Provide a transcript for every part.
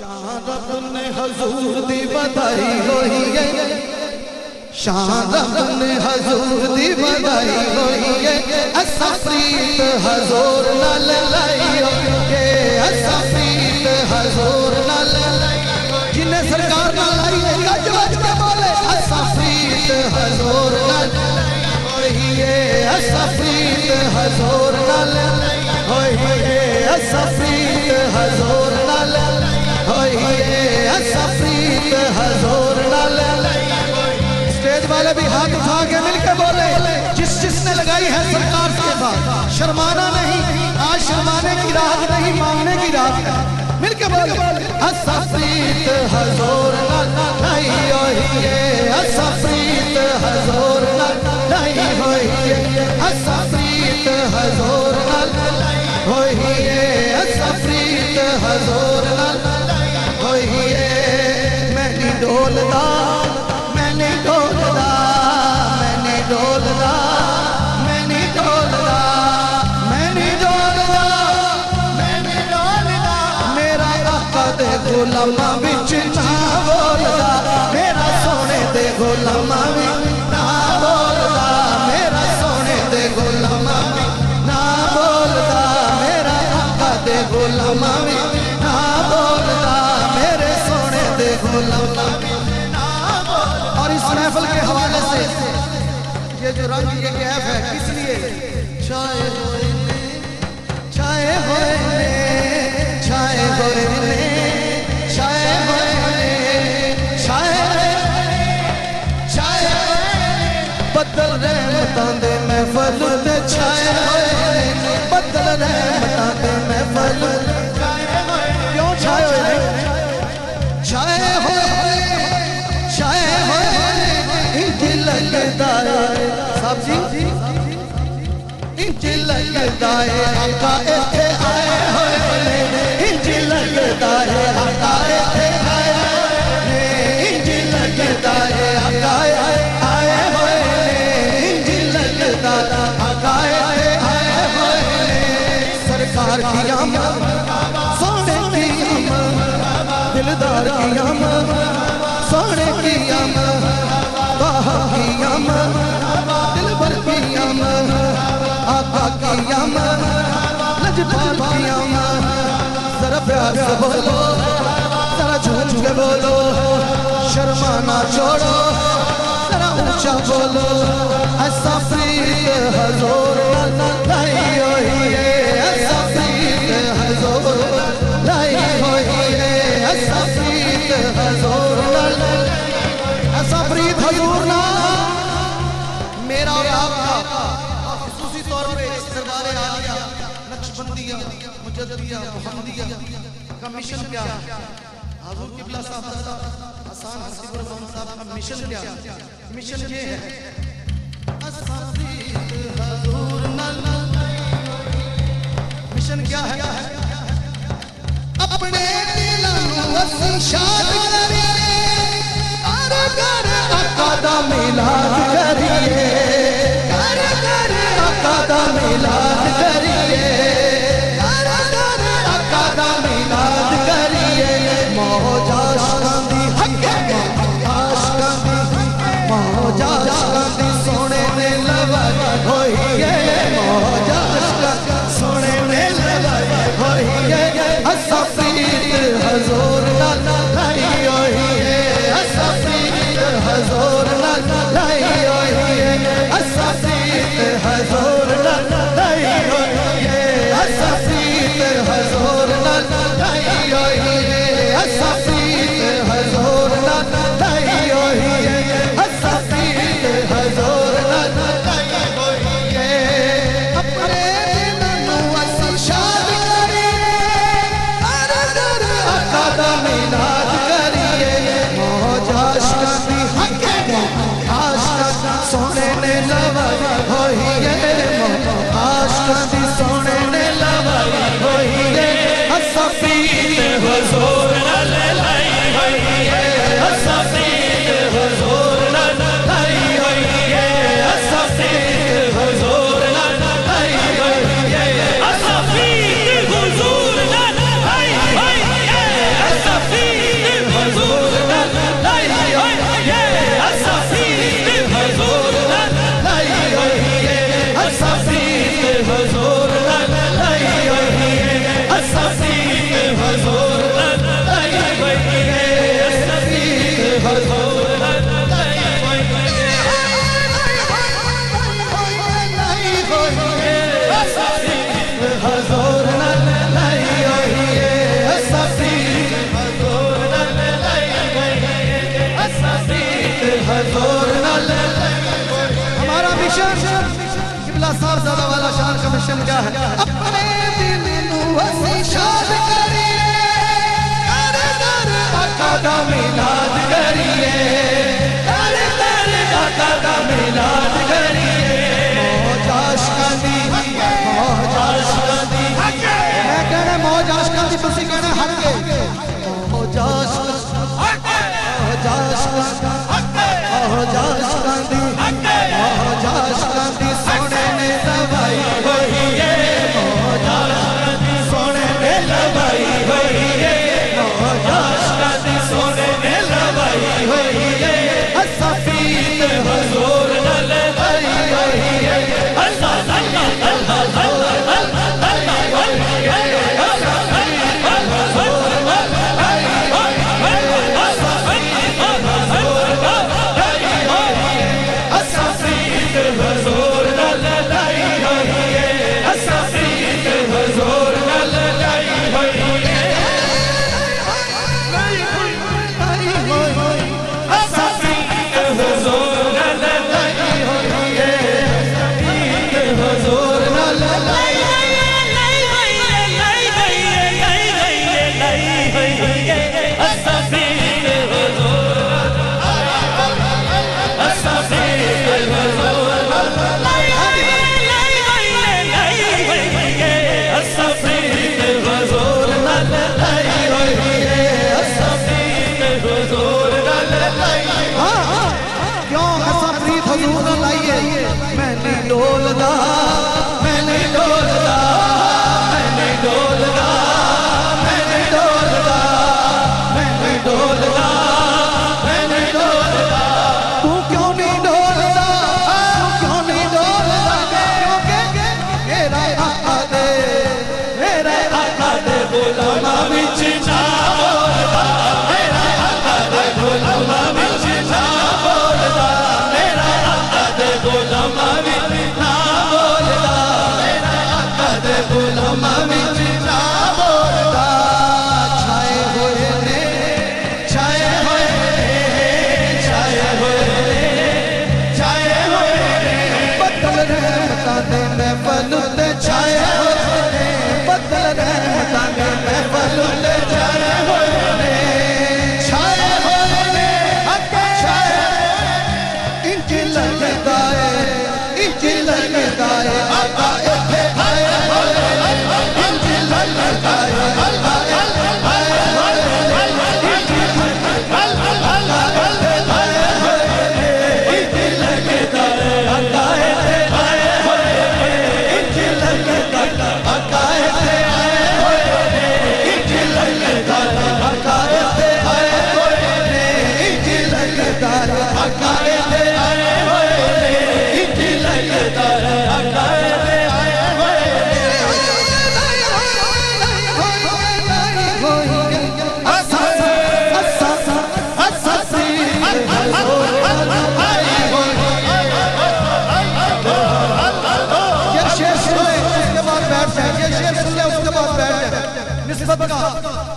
शान ने हजूर दी बधाई होई है, शान ने हजूर दी बधाई होई है। असा प्रीत हजूर नाल लाई होई है, असा प्रीत हजूर नाल लाई, जिन्हें सरकार नाल लाई है गज गज के बोले असा प्रीत हजूर नाल होई है, असा प्रीत हजूर नाल होई है, असा प्रीत हजूर नाल होई है, असा प्रीत हजूर नाल। स्टेज वाले भी हाथ उठा के मिलके बोले जिस जिसने लगाई है सरकार के बाद शर्माना नहीं, आज शर्माने की रात नहीं मांगने की रात है। मिलके बोले असा प्रीत हजूर नाल होई है, असा प्रीत हजूर नाल होई है, असा प्रीत हजूर नाल होई है, असा प्रीत हजूर नाल होई है। मैं नहीं डोलदा, मैं नहीं डोलदा, मैं नहीं डोलदा, मैं नहीं डोलदा, मैं नहीं डोलदा, मैं नहीं डोलदा, मेरा आका दे गुलामां विच ना बोलदा, मेरा सोने दे गुलामां विच ना बोलदा, मेरा सोने दे गुलामां विच ना बोलदा, मेरा आका दे गुलामां विच ना बोलदा, मेरे सोने दे गुलामां विच ना बोलदा। और इस महफिल के हवाले से ये जो रंग ये कैफ है किस लिए? छाए हुए ने, छाए हुए ने, छाए हुए ने, छाए हुए ने, छाए छाए बदल रहमतां दे महफिल ते छाए हुए ने, बदल रहमतां दे महफिल क्यों छाए हुए ने? छाए हुए, छाए हुए इंज लगदा है साहब जी, इंज लगदा है आका इत्थे आए होए ने, इंज लगदा है आका इत्थे आए ने, इंज लगदा है आका आए होए ने, इंज लगदा आका इत्थे आए होए ने। सरकार की आमद, सोने की आमद, दिलदार की आमद, सोने की आमद, बाहा की आमद, दिलबर की आमद, आका की आमद, लजपाल की आमद। जरा प्यार से बोलो, जरा झूम के बोलो, शर्माना छोड़ो, जरा ऊंचा बोलो। ऐसा प्रीत हजूर लाई होई है, ऐसा प्रीत हजूर लाई होई है, ऐसा प्रीत हजूर नाल, ऐसा प्रीत हजूर नाल। मेरा और आपका खुसूसी तौर पे सरदारे आलिया नक्शबंदिया मुजद्दिया मुहम्मदिया का मिशन क्या है? हुजूर किबला साहब हसन हसीबुर रहमान साहब का मिशन क्या है? मिशन ये है ऐसा प्रीत हजूर नाल। मिशन क्या है? अपने दिलों असीं शाद करिए, घर घर आका दा मिलाद करिए, घर घर आका दा मिलाद करिए, घर घर आका दा मिलाद करिए। मौज आशिकां दी हक आशिकां दी, मौज आशिकां दी सोने ने लवाई होई है, मौज आशिकां सोने ने लवाई होई है। असा प्रीत हजूर नाल लाई होई है, असा प्रीत हजूर नाल लाई होई है, असा प्रीत हजूर नाल लाई होई है, असा प्रीत हजूर नाल लाई होई है, असा प्रीत हजूर नाल लाई होई है, असा प्रीत हजूर नाल लाई होई है। अपने दिलों असीं शाद मिलाद करिए, मौज आशिकां दी हक आशिकां सोने ने लवाई होई है, आशिकां दी सोने ने लवाई होई है। असा प्रीत हजूर नाल लाई होई है, असा प्रीत हजूर नाल लाई होई है, असा प्रीत हजूर नाल लाई होई है, असा प्रीत हजूर नाल लाई होई है, असा अपने दिल नू असी शाद करिए दर दर आका दा मिलाद करिए दर दर आका दा मिलाद करिए मौज आशिकां दी मौज आशिकां दी मैं कहना मौज आशिकां दी तुसी कहना हक मौज आशिकां मौज आशिकां मौज आशिकां दी मौज आशिकां दी सोने ने दवाई होई है मौज आशिकां दी सोने ने दवाई होई है मौज आशिकां दी सोने ने दवाई होई है असा पीर हुजूर नाल आई होई है असा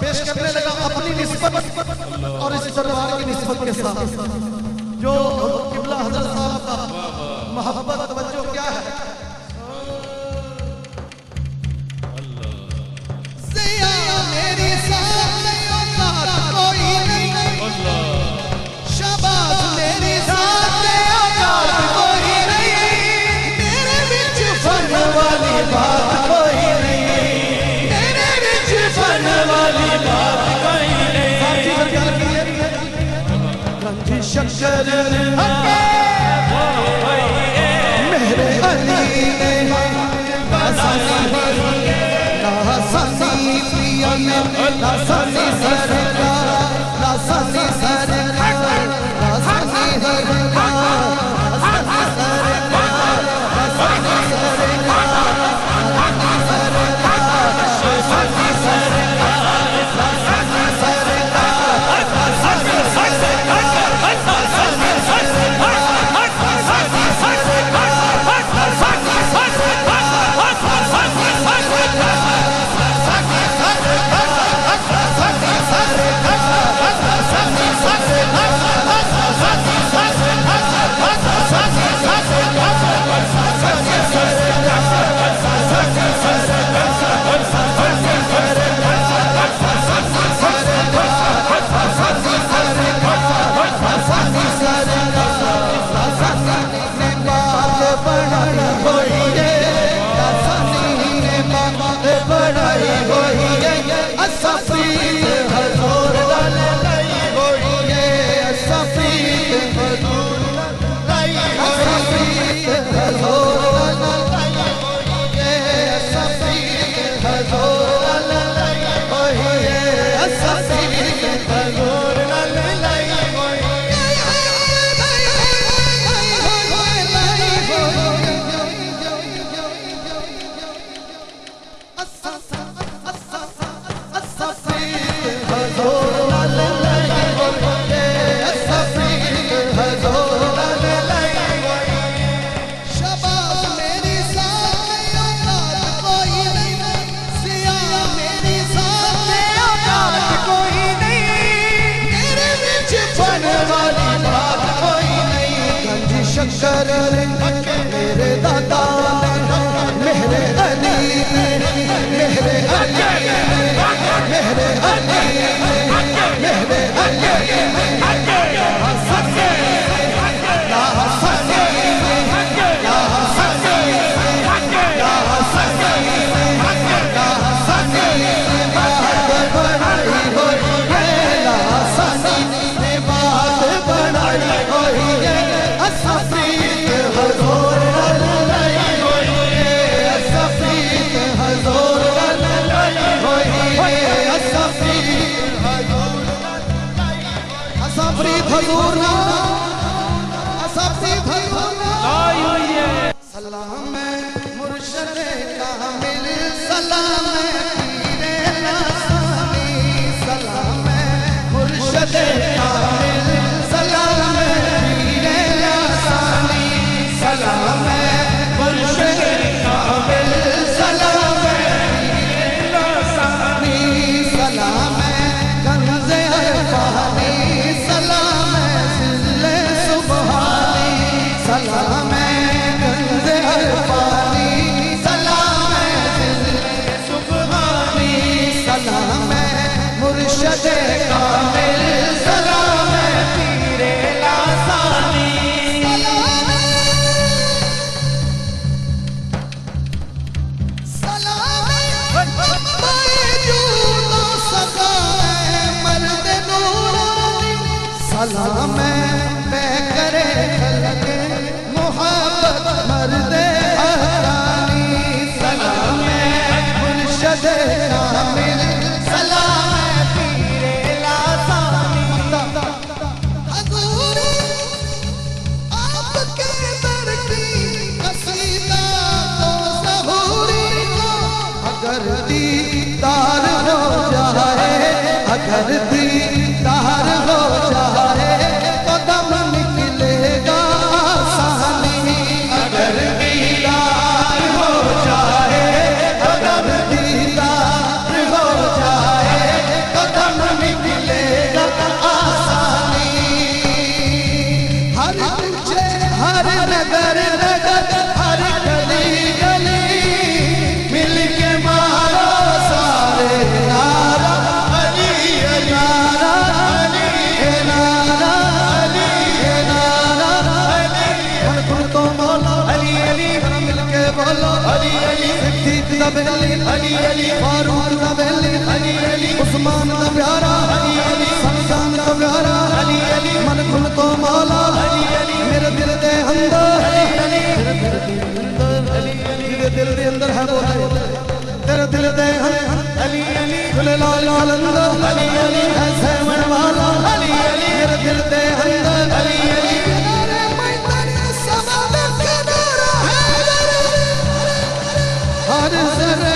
पेश करने लगा अपनी निस्बत और इस दरबार की निस्बत के साथ जो किबला हज़रत साहब का मोहब्बत तवज्जो क्या है ज़िया मेरी साथ औकात कोई नहीं शाबाश मेरी साथ औकात कोई नहीं मेरे बिच फन वाली बात कोई नहीं शक्कर मेरे अली ने लासानी पिया में लासानी सरकार लासानी सरकार लासानी सरकार लासानी सरकार लासानी सरकार लासानी सरकार लासानी सरकार शक्कर मेरे दादा मेरे अली मेरे अली मेरे अली मेरे अली हजूर ना सलाम मुर्शद कामिल सलाम पीरे लासानी सलाम मुर्शद कामिल सलाम पीरे लासानी सलाम मुर्शद कामिल सलाम पीरे लासानी सलाम कंज़े अरफानी सलाम कंज़े अरफानी सलाम सुबहानी सलाम मुर्शद कामिल सलाम पीरे लासानी सलाम बायजूद सदा मर्द नूरानी सलाम मैं करे खलक मर्द हरानी सलाम मुर्शद कामिल सलाम पीरे लासानी हजूर आपके दर की कसीदा तो सहूरी को अगर दीदार हो जाए अगर दीदार हो जाए तो दम निकलेगा अली अली फारूक दा बेली अली अली उस्मान दा प्यारा अली अली समसान दा प्यारा अली अली मन खुल तो मौला अली अली मेरे दिल दे अंदर अली अली मेरे दिल दे अंदर है वो तेरे दिल दे अली अली खुले लाल लाल अंदर अली अली ऐसे मन वाला अली अली मेरे दिल दे अंदर अली अली हर